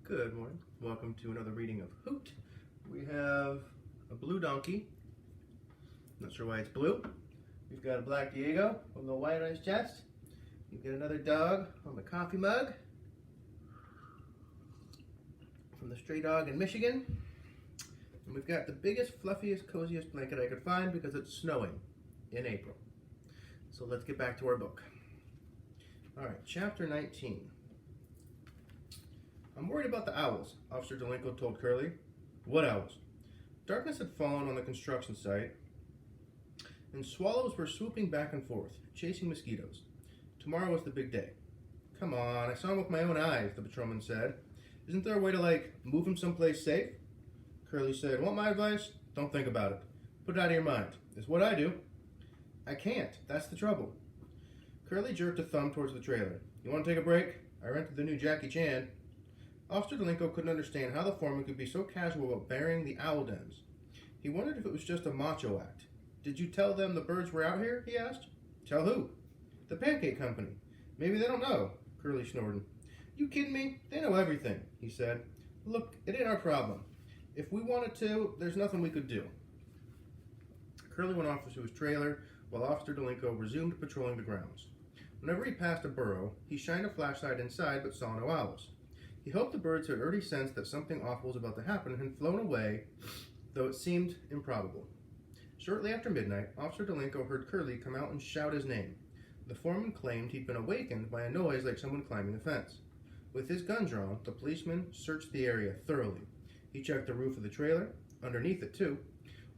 Good morning. Welcome to another reading of Hoot. We have a blue donkey. Not sure why it's blue. We've got a black Diego with a white on his chest. You've got another dog on the coffee mug from the stray dog in Michigan. And we've got the biggest, fluffiest, coziest blanket I could find because it's snowing in April. So let's get back to our book. All right, chapter 19. I'm worried about the owls, Officer Delinko told Curly. What owls? Darkness had fallen on the construction site, and swallows were swooping back and forth, chasing mosquitoes. Tomorrow was the big day. Come on, I saw him with my own eyes, the patrolman said. Isn't there a way to, move him someplace safe? Curly said, Want my advice? Don't think about it. Put it out of your mind. It's what I do. I can't. That's the trouble. Curly jerked a thumb towards the trailer. You want to take a break? I rented the new Jackie Chan. Officer Delinko couldn't understand how the foreman could be so casual about burying the owl dens. He wondered if it was just a macho act. Did you tell them the birds were out here? He asked. Tell who? The Pancake Company. Maybe they don't know, Curly snorted. You kidding me? They know everything, he said. Look, it ain't our problem. If we wanted to, there's nothing we could do. Curly went off to his trailer while Officer Delinko resumed patrolling the grounds. Whenever he passed a burrow, he shined a flashlight inside but saw no owls. He hoped the birds had already sensed that something awful was about to happen and had flown away, though it seemed improbable. Shortly after midnight, Officer Delinko heard Curly come out and shout his name. The foreman claimed he'd been awakened by a noise like someone climbing the fence. With his gun drawn, the policeman searched the area thoroughly. He checked the roof of the trailer, underneath it too.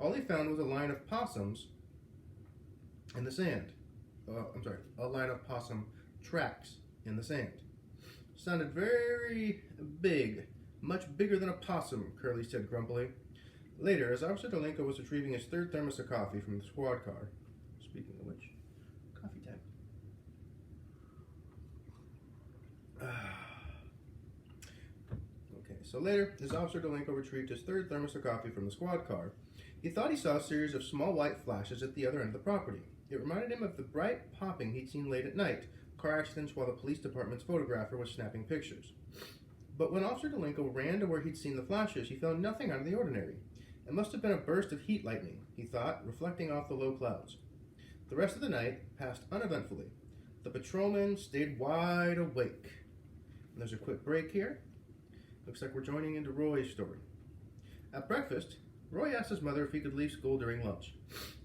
All he found was a line of possums in the sand. A line of possum tracks in the sand. Sounded very big, much bigger than a possum, Curly said grumpily. Later, as Officer Delinko was retrieving his third thermos of coffee from the squad car, speaking of which, coffee time. So later, as Officer Delinko retrieved his third thermos of coffee from the squad car, he thought he saw a series of small white flashes at the other end of the property. It reminded him of the bright popping he'd seen late at night, car accidents while the police department's photographer was snapping pictures. But when Officer Delinko ran to where he'd seen the flashes, he found nothing out of the ordinary. It must have been a burst of heat lightning, he thought, reflecting off the low clouds. The rest of the night passed uneventfully. The patrolman stayed wide awake. And there's a quick break here. Looks like we're joining into Roy's story. At breakfast, Roy asked his mother if he could leave school during lunch.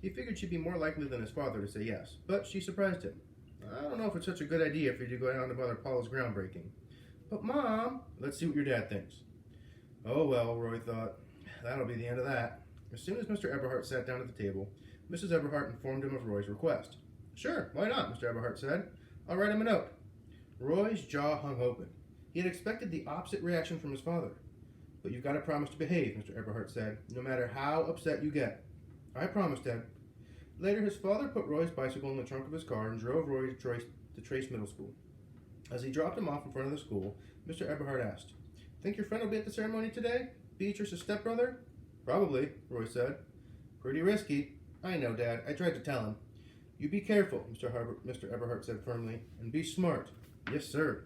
He figured she'd be more likely than his father to say yes, but she surprised him. I don't know if it's such a good idea for you to go down to Mother Paula's groundbreaking. But Mom, let's see what your dad thinks. Oh well, Roy thought, that'll be the end of that. As soon as Mr. Eberhardt sat down at the table, Mrs. Eberhardt informed him of Roy's request. Sure, why not, Mr. Eberhardt said. I'll write him a note. Roy's jaw hung open. He had expected the opposite reaction from his father. But you've got to promise to behave, Mr. Eberhardt said, no matter how upset you get. I promise, Dad. Later, his father put Roy's bicycle in the trunk of his car and drove Roy to Trace Middle School. As he dropped him off in front of the school, Mr. Eberhardt asked, Think your friend will be at the ceremony today? Beatrice's stepbrother? Probably, Roy said. Pretty risky. I know, Dad. I tried to tell him. You be careful, Mr. Eberhardt said firmly, and be smart. Yes, sir.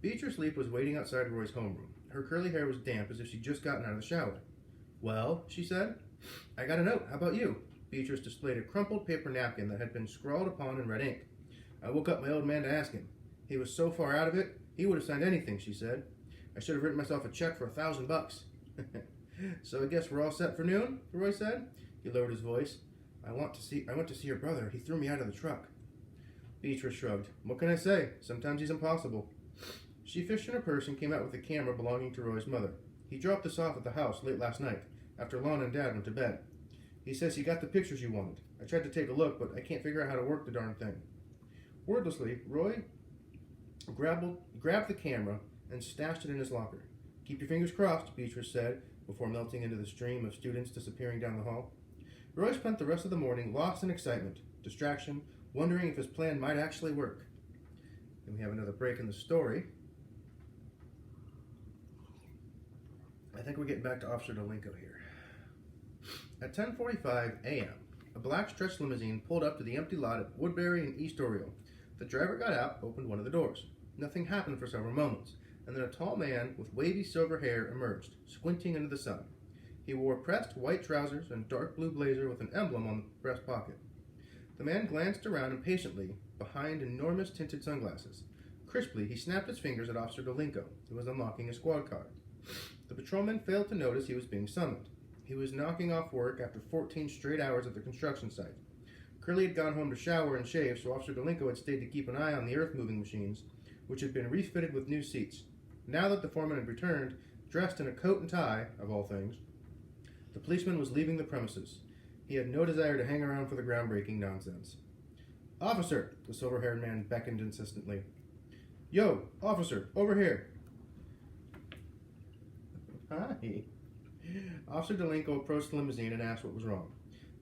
Beatrice Leap was waiting outside Roy's homeroom. Her curly hair was damp as if she'd just gotten out of the shower. Well, she said, I got a note. How about you? Beatrice displayed a crumpled paper napkin that had been scrawled upon in red ink. I woke up my old man to ask him. He was so far out of it, he would have signed anything, she said. I should have written myself a check for $1,000. So I guess we're all set for noon, Roy said. He lowered his voice. I went to see your brother. He threw me out of the truck. Beatrice shrugged. What can I say? Sometimes he's impossible. She fished in her purse and came out with a camera belonging to Roy's mother. He dropped this off at the house late last night, after Lon and Dad went to bed. He says he got the pictures you wanted. I tried to take a look, but I can't figure out how to work the darn thing. Wordlessly, Roy grabbed the camera and stashed it in his locker. Keep your fingers crossed, Beatrice said, before melting into the stream of students disappearing down the hall. Roy spent the rest of the morning lost in excitement, distraction, wondering if his plan might actually work. Then we have another break in the story. I think we're getting back to Officer Delinko here. At 10:45 a.m., a black stretch limousine pulled up to the empty lot at Woodbury and East Oriole. The driver got out, opened one of the doors. Nothing happened for several moments. and then a tall man with wavy silver hair emerged, squinting into the sun. He wore pressed white trousers and dark blue blazer with an emblem on the breast pocket. The man glanced around impatiently behind enormous tinted sunglasses. Crisply, he snapped his fingers at Officer Dolinko, who was unlocking his squad car. The patrolman failed to notice he was being summoned. He was knocking off work after 14 straight hours at the construction site. Curly had gone home to shower and shave, so Officer Dolinko had stayed to keep an eye on the earth-moving machines, which had been refitted with new seats. Now that the foreman had returned, dressed in a coat and tie, of all things, the policeman was leaving the premises. He had no desire to hang around for the groundbreaking nonsense. "Officer," the silver-haired man beckoned insistently. "Yo, officer, over here." "Hi." Officer Dolinko approached the limousine and asked what was wrong.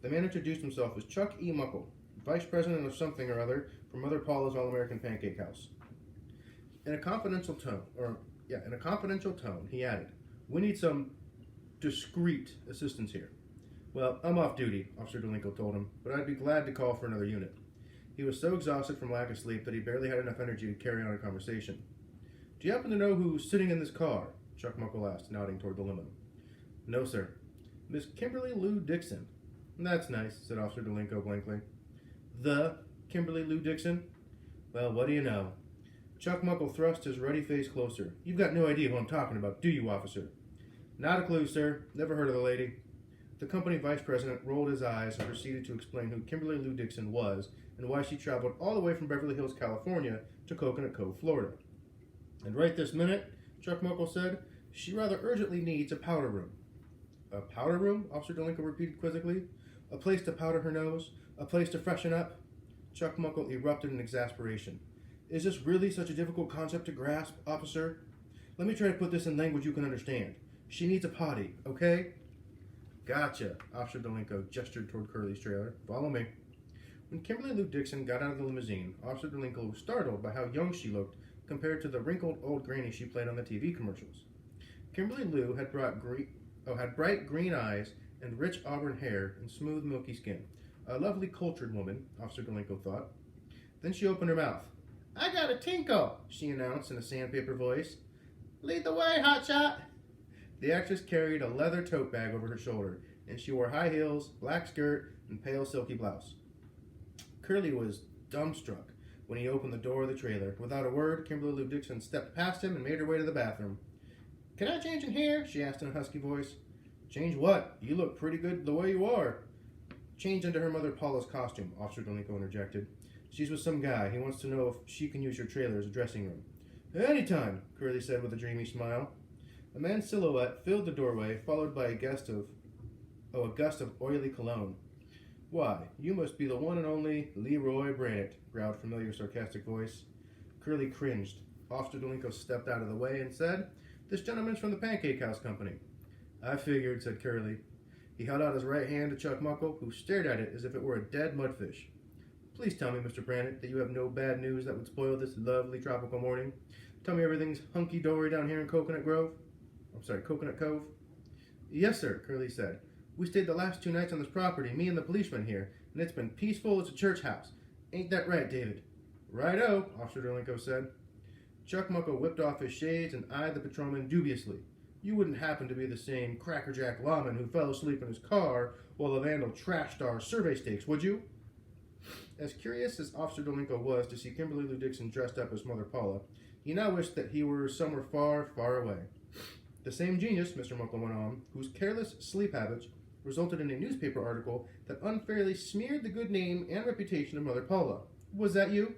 The man introduced himself as Chuck E. Muckle, vice president of something or other from Mother Paula's All-American Pancake House. In a confidential tone, he added, "We need some discreet assistance here." "Well, I'm off duty," Officer Dolinko told him, "but I'd be glad to call for another unit." He was so exhausted from lack of sleep that he barely had enough energy to carry on a conversation. "Do you happen to know who's sitting in this car?" Chuck Muckle asked, nodding toward the limo. "No, sir. Miss Kimberly Lou Dixon." "That's nice," said Officer Dolinko blankly. "The Kimberly Lou Dixon? Well, what do you know?" Chuck Muckle thrust his ruddy face closer. "You've got no idea who I'm talking about, do you, officer?" "Not a clue, sir. Never heard of the lady." The company vice president rolled his eyes and proceeded to explain who Kimberly Lou Dixon was and why she traveled all the way from Beverly Hills, California to Coconut Cove, Florida. "And right this minute," Chuck Muckle said, "she rather urgently needs a powder room." "A powder room?" Officer Dolinko repeated quizzically. "A place to powder her nose? A place to freshen up?" Chuck Muckle erupted in exasperation. "Is this really such a difficult concept to grasp, officer? Let me try to put this in language you can understand. She needs a potty, okay?" "Gotcha," Officer Dolinko gestured toward Curly's trailer. "Follow me." When Kimberly Lou Dixon got out of the limousine, Officer Dolinko was startled by how young she looked compared to the wrinkled old granny she played on the TV commercials. Kimberly Lou had bright green eyes and rich auburn hair and smooth milky skin. A lovely cultured woman, Officer Dolinko thought. Then she opened her mouth. "I got a tinkle," she announced in a sandpaper voice. "Lead the way, hotshot." The actress carried a leather tote bag over her shoulder, and she wore high heels, black skirt, and pale silky blouse. Curly was dumbstruck when he opened the door of the trailer. Without a word, Kimberly Lou Dixon stepped past him and made her way to the bathroom. "Can I change in here?" she asked in a husky voice. "Change what? You look pretty good the way you are." "Change into her mother Paula's costume," Officer Dolinko interjected. "She's with some guy. He wants to know if she can use your trailer as a dressing room." "Anytime," Curly said with a dreamy smile. A man's silhouette filled the doorway, followed by a gust of oily cologne. "Why, you must be the one and only Leroy Brannett," growled a familiar sarcastic voice. Curly cringed. Officer Dolinko stepped out of the way and said, "This gentleman's from the Pancake House Company." "I figured," said Curly. He held out his right hand to Chuck Muckle, who stared at it as if it were a dead mudfish. "Please tell me, Mr. Brannett, that you have no bad news that would spoil this lovely tropical morning. Tell me everything's hunky-dory down here in Coconut Cove." "Yes, sir," Curly said. "We stayed the last 2 nights on this property, me and the policeman here, and it's been peaceful as a church house. Ain't that right, David?" "Right-o," Officer Dolinko said. Chuck Muckle whipped off his shades and eyed the patrolman dubiously. "You wouldn't happen to be the same crackerjack lawman who fell asleep in his car while the vandal trashed our survey stakes, would you?" As curious as Officer Dolinko was to see Kimberly Lou Dixon dressed up as Mother Paula, he now wished that he were somewhere far, far away. The same genius, Mr. Muckle went on, whose careless sleep habits resulted in a newspaper article that unfairly smeared the good name and reputation of Mother Paula. Was that you?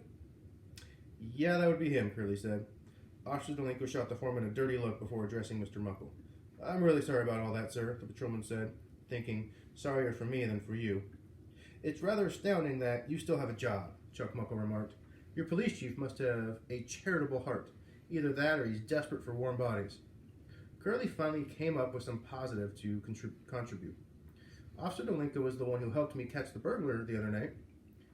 "Yeah, that would be him," Curly said. Officer Dolinko shot the foreman a dirty look before addressing Mr. Muckle. "I'm really sorry about all that, sir," the patrolman said, thinking, "sorrier for me than for you." "It's rather astounding that you still have a job," Chuck Muckle remarked. "Your police chief must have a charitable heart. Either that or he's desperate for warm bodies." Curly finally came up with some positive to contribute. "Officer Dolinko was the one who helped me catch the burglar the other night."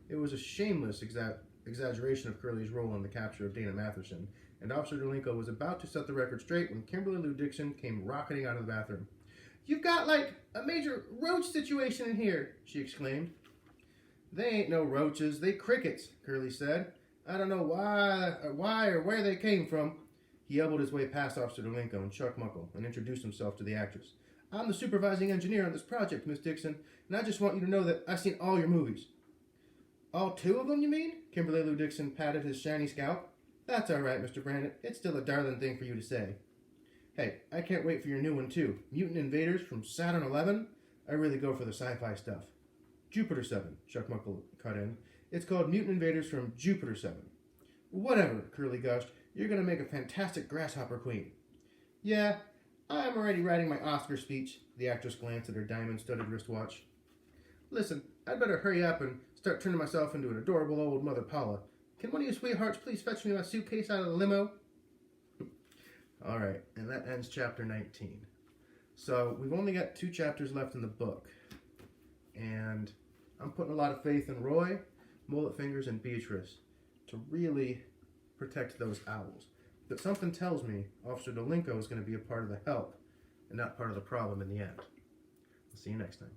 It was a shameless exaggeration of Curly's role in the capture of Dana Matherson, and Officer Dolinko was about to set the record straight when Kimberly Lou Dixon came rocketing out of the bathroom. "You've got, like, a major roach situation in here," she exclaimed. "They ain't no roaches, they crickets," Curly said. "I don't know why or where they came from. He elbowed his way past Officer Dolinko and Chuck Muckle and introduced himself to the actress. I'm the supervising engineer on this project, Miss Dixon, and I just want you to know that I've seen all your movies. All 2 of them, you mean? Kimberly Lou Dixon patted his shiny scalp. That's all right, Mr. Brandon. It's still a darling thing for you to say. Hey, I can't wait for your new one, too. Mutant Invaders from Saturn 11? I really go for the sci-fi stuff. Jupiter 7, Chuck Muckle cut in. It's called Mutant Invaders from Jupiter 7. Whatever, Curly gushed. You're going to make a fantastic grasshopper queen. Yeah, I'm already writing my Oscar speech. The actress glanced at her diamond-studded wristwatch. Listen, I'd better hurry up and start turning myself into an adorable old Mother Paula. Can one of you sweethearts please fetch me my suitcase out of the limo? All right, and that ends chapter 19. So we've only got 2 chapters left in the book. And I'm putting a lot of faith in Roy, Mullet Fingers, and Beatrice to really protect those owls. But something tells me Officer Dolinko is going to be a part of the help and not part of the problem in the end. I'll see you next time.